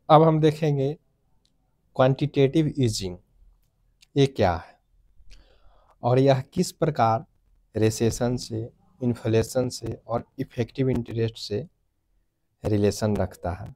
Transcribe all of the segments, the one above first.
अब हम देखेंगे क्वांटिटेटिव ईजिंग ये क्या है और यह किस प्रकार रिसेशन से, इन्फ्लेशन से और इफेक्टिव इंटरेस्ट से रिलेशन रखता है।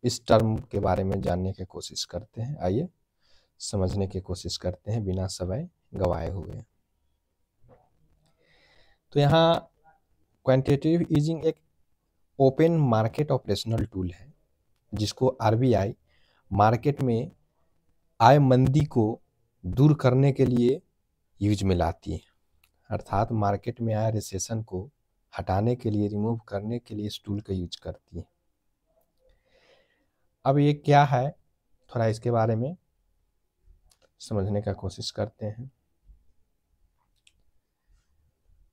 इस टर्म के बारे में जानने की कोशिश करते हैं। आइए समझने की कोशिश करते हैं बिना समय गवाए हुए। तो यहाँ क्वांटिटेटिव ईजिंग एक ओपन मार्केट ऑपरेशनल टूल है जिसको आरबीआई मार्केट में आय मंदी को दूर करने के लिए यूज में लाती है। अर्थात मार्केट में आए रिसेशन को हटाने के लिए, रिमूव करने के लिए इस टूल का यूज करती है। अब ये क्या है, थोड़ा इसके बारे में समझने का कोशिश करते हैं।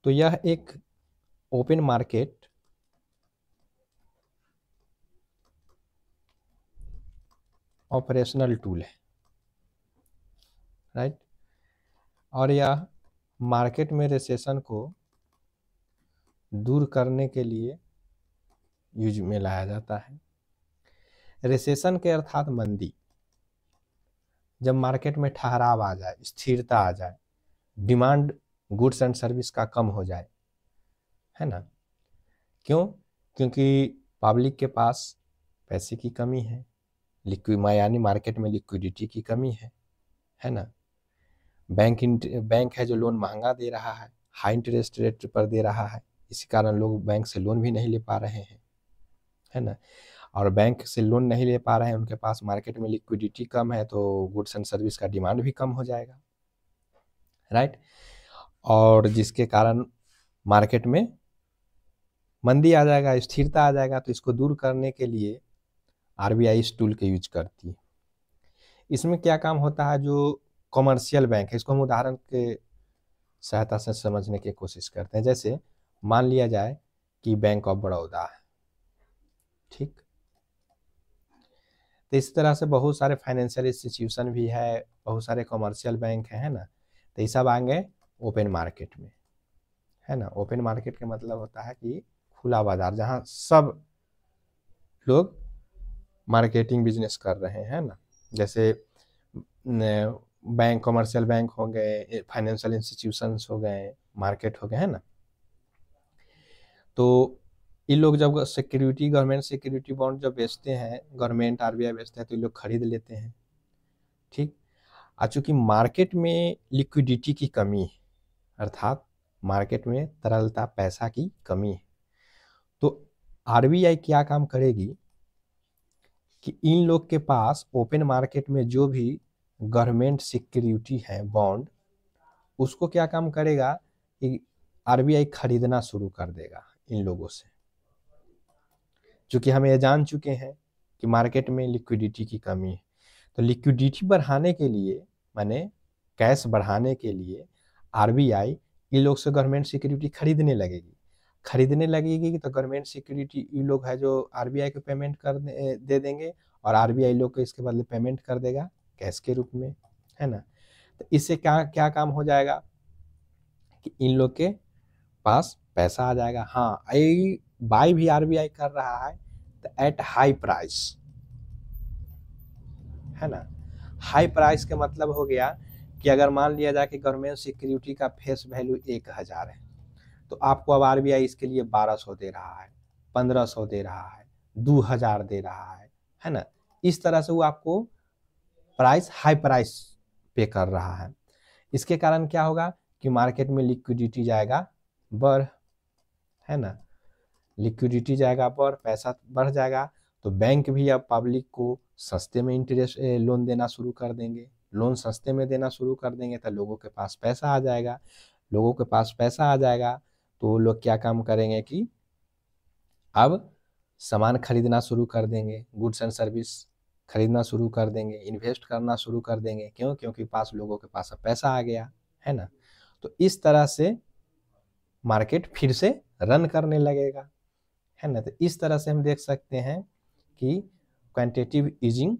तो यह एक ओपन मार्केट ऑपरेशनल टूल है, राइट। और यह मार्केट में रिसेशन को दूर करने के लिए यूज में लाया जाता है। रिसेशन के अर्थात मंदी, जब मार्केट में ठहराव आ जाए, स्थिरता आ जाए, डिमांड गुड्स एंड सर्विस का कम हो जाए, है ना। क्यों? क्योंकि पब्लिक के पास पैसे की कमी है, यानी मार्केट में लिक्विडिटी की कमी है ना। बैंक है जो लोन महंगा दे रहा है, हाई इंटरेस्ट रेट पर दे रहा है, इसी कारण लोग बैंक से लोन भी नहीं ले पा रहे हैं, है ना। और बैंक से लोन नहीं ले पा रहे हैं, उनके पास मार्केट में लिक्विडिटी कम है, तो गुड्स एंड सर्विस का डिमांड भी कम हो जाएगा, राइट। और जिसके कारण मार्केट में मंदी आ जाएगा, स्थिरता आ जाएगा। तो इसको दूर करने के लिए आरबीआई इस टूल के यूज करती है। इसमें क्या काम होता है, जो कॉमर्शियल बैंक है, इसको हम उदाहरण के सहायता से समझने की कोशिश करते हैं। जैसे मान लिया जाए कि बैंक ऑफ बड़ौदा है, ठीक। तो इस तरह से बहुत सारे फाइनेंशियल इंस्टीट्यूशन भी है, बहुत सारे कॉमर्शियल बैंक है ना। तो ये सब आएंगे ओपन मार्केट में, है ना। ओपन मार्केट का मतलब होता है कि खुला बाजार, जहाँ सब लोग मार्केटिंग बिजनेस कर रहे हैं ना। जैसे बैंक, कॉमर्शियल बैंक हो गए, फाइनेंशियल इंस्टीट्यूशंस हो गए, मार्केट हो गए, है ना। तो ये लोग जब सिक्योरिटी, गवर्नमेंट सिक्योरिटी बॉन्ड जब बेचते हैं, गवर्नमेंट आरबीआई बेचते हैं, तो ये लोग खरीद लेते हैं, ठीक। चूंकि मार्केट में लिक्विडिटी की कमी है, अर्थात मार्केट में तरलता, पैसा की कमी है, तो आरबीआई क्या काम करेगी कि इन लोग के पास ओपन मार्केट में जो भी गवर्नमेंट सिक्योरिटी है, बॉन्ड, उसको क्या काम करेगा कि आरबीआई खरीदना शुरू कर देगा इन लोगों से। चूंकि हम ये जान चुके हैं कि मार्केट में लिक्विडिटी की कमी है, तो लिक्विडिटी बढ़ाने के लिए, माने कैश बढ़ाने के लिए, आरबीआई इन लोग से गवर्नमेंट सिक्योरिटी खरीदने लगेगी। तो गवर्नमेंट सिक्योरिटी ये लोग है जो आरबीआई को पेमेंट दे देंगे, और आरबीआई लोग को इसके बदले पेमेंट कर देगा कैश के रूप में, है ना। तो इससे क्या क्या काम हो जाएगा कि इन लोग के पास पैसा आ जाएगा। हाँ, ये बाई भी आरबीआई कर रहा है तो एट हाई प्राइस, है ना। हाई प्राइस का मतलब हो गया कि अगर मान लिया जाए कि गवर्नमेंट सिक्योरिटी का फेस वैल्यू 1000 है, तो आपको अब आरबीआई इसके लिए 1200 दे रहा है, 1500 दे रहा है, 2000 दे रहा है ना। इस तरह से वो आपको प्राइस, हाई प्राइस पे कर रहा है। इसके कारण क्या होगा कि मार्केट में लिक्विडिटी जाएगा बढ़, है ना। लिक्विडिटी जाएगा बढ़, पैसा बढ़ जाएगा, तो बैंक भी अब पब्लिक को सस्ते में इंटरेस्ट लोन देना शुरू कर देंगे। लोन सस्ते में देना शुरू कर देंगे तो लोगों के पास पैसा आ जाएगा। लोगों के पास पैसा आ जाएगा तो लोग क्या काम करेंगे कि अब सामान खरीदना शुरू कर देंगे, गुड्स एंड सर्विस खरीदना शुरू कर देंगे, इन्वेस्ट करना शुरू कर देंगे। क्यों? क्योंकि पास लोगों के पास अब पैसा आ गया, है ना। तो इस तरह से मार्केट फिर से रन करने लगेगा, है ना। तो इस तरह से हम देख सकते हैं कि क्वांटिटेटिव ईजिंग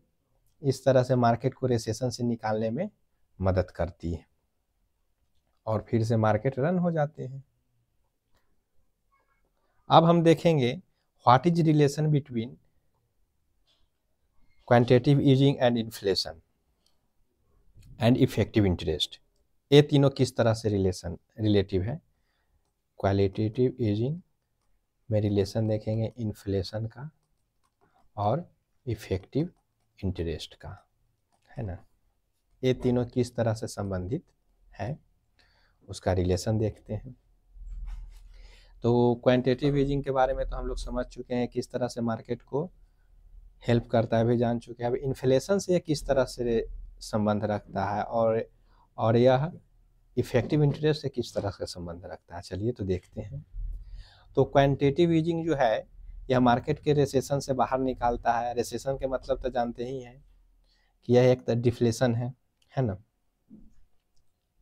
इस तरह से मार्केट को रिसेशन से निकालने में मदद करती है और फिर से मार्केट रन हो जाते हैं। अब हम देखेंगे what is relation between quantitative easing and inflation and effective interest, ये तीनों किस तरह से रिलेटिव है। क्वालिटेटिव ईजिंग में रिलेशन देखेंगे इन्फ्लेशन का और इफेक्टिव इंटरेस्ट का, है ना। ये तीनों किस तरह से संबंधित है उसका रिलेशन देखते हैं। तो क्वांटिटेटिव ईजिंग के बारे में तो हम लोग समझ चुके हैं किस तरह से मार्केट को हेल्प करता है, भी जान चुके हैं। अब इन्फ्लेशन से किस तरह से संबंध रखता है और यह इफेक्टिव इंटरेस्ट से किस तरह से संबंध रखता है, चलिए तो देखते हैं। तो क्वांटिटेटिव ईजिंग जो है यह मार्केट के रिसेशन से बाहर निकालता है। रिसेशन के मतलब तो जानते ही हैं कि यह एक डिफ्लेशन है ना।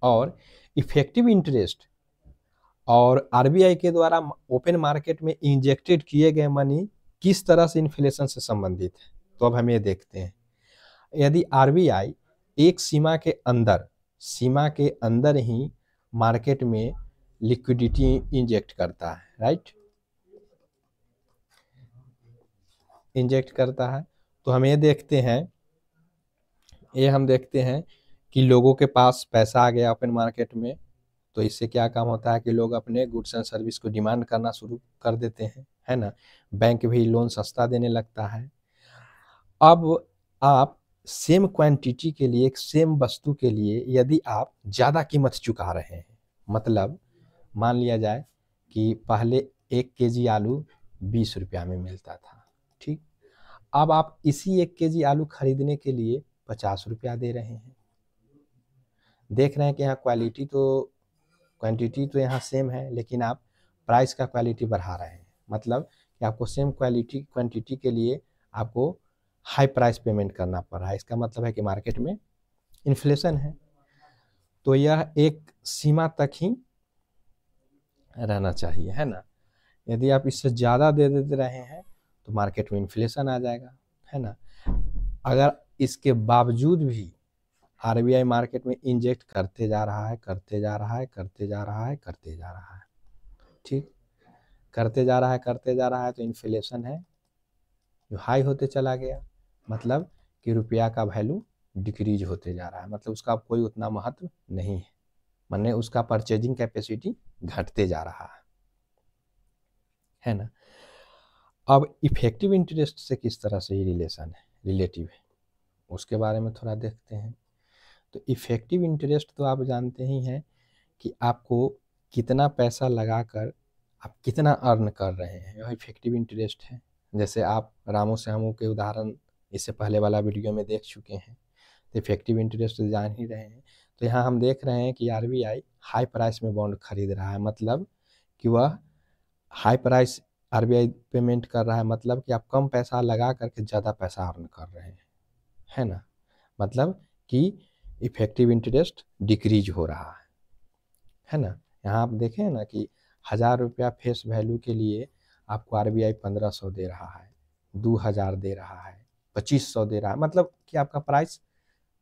और इफेक्टिव इंटरेस्ट और आरबीआई के द्वारा ओपन मार्केट में इंजेक्टेड किए गए मनी किस तरह से इन्फ्लेशन से संबंधित है, तो अब हम ये देखते हैं। यदि आरबीआई एक सीमा के अंदर ही मार्केट में लिक्विडिटी इंजेक्ट करता है, राइट, इंजेक्ट करता है, तो हम ये देखते हैं कि लोगों के पास पैसा आ गया ओपन मार्केट में, तो इससे क्या काम होता है कि लोग अपने गुड्स एंड सर्विस को डिमांड करना शुरू कर देते हैं, है ना। बैंक भी लोन सस्ता देने लगता है। अब आप सेम क्वांटिटी के लिए, एक सेम वस्तु के लिए यदि आप ज़्यादा कीमत चुका रहे हैं, मतलब मान लिया जाए कि पहले 1 केजी आलू 20 रुपया में मिलता था, ठीक, अब आप इसी 1 केजी आलू खरीदने के लिए 50 रुपया दे रहे हैं। देख रहे हैं कि यहाँ क्वांटिटी तो यहाँ सेम है, लेकिन आप प्राइस का क्वालिटी बढ़ा रहे हैं, मतलब कि आपको सेम क्वांटिटी के लिए आपको हाई प्राइस पेमेंट करना पड़ रहा है। इसका मतलब है कि मार्केट में इन्फ्लेशन है। तो यह एक सीमा तक ही रहना चाहिए, है ना। यदि आप इससे ज़्यादा दे रहे हैं तो मार्केट में इन्फ्लेशन आ जाएगा, है ना। अगर इसके बावजूद भी आरबीआई मार्केट में इंजेक्ट करते जा रहा है, ठीक, करते जा रहा है, तो इन्फ्लेशन है जो हाई होते चला गया, मतलब कि रुपया का वैल्यू डिक्रीज होते जा रहा है, मतलब उसका कोई उतना महत्व नहीं है, माने उसका परचेजिंग कैपेसिटी घटते जा रहा है ना। अब इफेक्टिव इंटरेस्ट से किस तरह से ये रिलेटिव है उसके बारे में थोड़ा देखते हैं। तो इफेक्टिव इंटरेस्ट तो आप जानते ही हैं कि आपको कितना पैसा लगाकर आप कितना अर्न कर रहे हैं, यह इफेक्टिव इंटरेस्ट है। जैसे आप रामू श्यामू के उदाहरण इससे पहले वाला वीडियो में देख चुके हैं, तो इफेक्टिव इंटरेस्ट जान ही रहे हैं। तो यहाँ हम देख रहे हैं कि आरबीआई हाई प्राइस में बॉन्ड खरीद रहा है, मतलब कि वह हाई प्राइस आरबीआई पेमेंट कर रहा है, मतलब कि आप कम पैसा लगा करके ज़्यादा पैसा अर्न कर रहे हैं, है ना। मतलब कि इफेक्टिव इंटरेस्ट डिक्रीज हो रहा है ना। यहाँ आप देखें ना कि 1000 रुपया फेस वैल्यू के लिए आपको आरबीआई 1500 दे रहा है, 2000 दे रहा है, 2500 दे रहा है, मतलब कि आपका प्राइस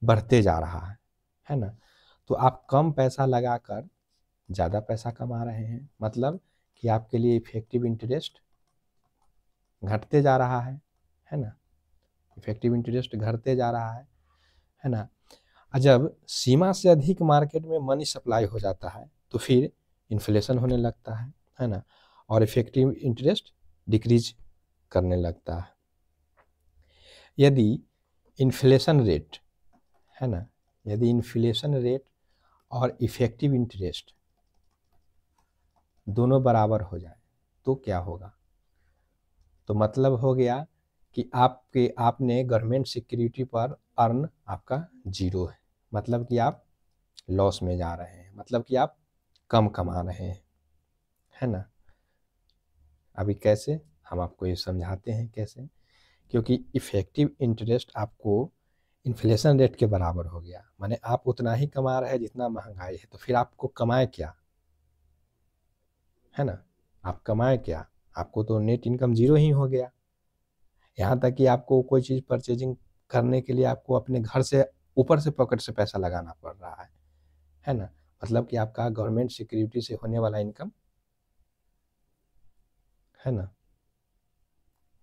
बढ़ते जा रहा है ना। तो आप कम पैसा लगाकर ज़्यादा पैसा कमा रहे हैं, मतलब कि आपके लिए इफेक्टिव इंटरेस्ट घटते जा रहा है ना। इफेक्टिव इंटरेस्ट घटते जा रहा है ना। जब सीमा से अधिक मार्केट में मनी सप्लाई हो जाता है तो फिर इन्फ्लेशन होने लगता है ना, और इफेक्टिव इंटरेस्ट डिक्रीज करने लगता है। यदि इन्फ्लेशन रेट, है ना, यदि इन्फ्लेशन रेट और इफेक्टिव इंटरेस्ट दोनों बराबर हो जाए तो क्या होगा, तो मतलब हो गया कि आपने गवर्नमेंट सिक्योरिटी पर अर्न आपका 0 है, मतलब कि आप लॉस में जा रहे हैं, मतलब कि आप कम कमा रहे हैं, है ना। अभी कैसे, हम आपको ये समझाते हैं कैसे। क्योंकि इफेक्टिव इंटरेस्ट आपको इन्फ्लेशन रेट के बराबर हो गया, माने आप उतना ही कमा रहे हैं जितना महंगाई है, तो फिर आपको कमाए क्या, है ना। आप कमाए क्या, आपको तो नेट इनकम 0 ही हो गया। यहाँ तक कि आपको कोई चीज़ परचेजिंग करने के लिए आपको अपने घर से ऊपर से पॉकेट से पैसा लगाना पड़ रहा है ना। मतलब कि आपका गवर्नमेंट सिक्योरिटी से होने वाला इनकम, है ना,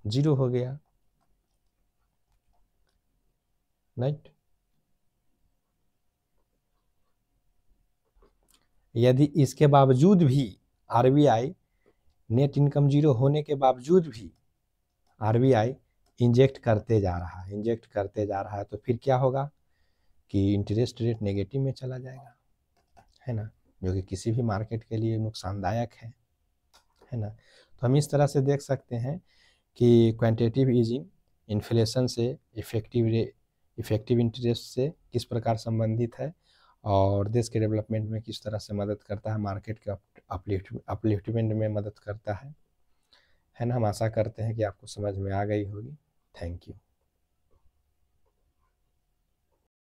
0 हो गया। राइट। यदि इसके बावजूद भी आरबीआई नेट इनकम जीरो होने के बावजूद भी आरबीआई इंजेक्ट करते जा रहा है तो फिर क्या होगा कि इंटरेस्ट रेट नेगेटिव में चला जाएगा, है ना, जो कि किसी भी मार्केट के लिए नुकसानदायक है ना। तो हम इस तरह से देख सकते हैं कि क्वांटिटेटिव ईजिंग इन्फ्लेशन से इफेक्टिव इंटरेस्ट से किस प्रकार संबंधित है और देश के डेवलपमेंट में किस तरह से मदद करता है, मार्केट के अपलिफ्टमेंट में मदद करता है ना। हम आशा करते हैं कि आपको समझ में आ गई होगी। Thank you.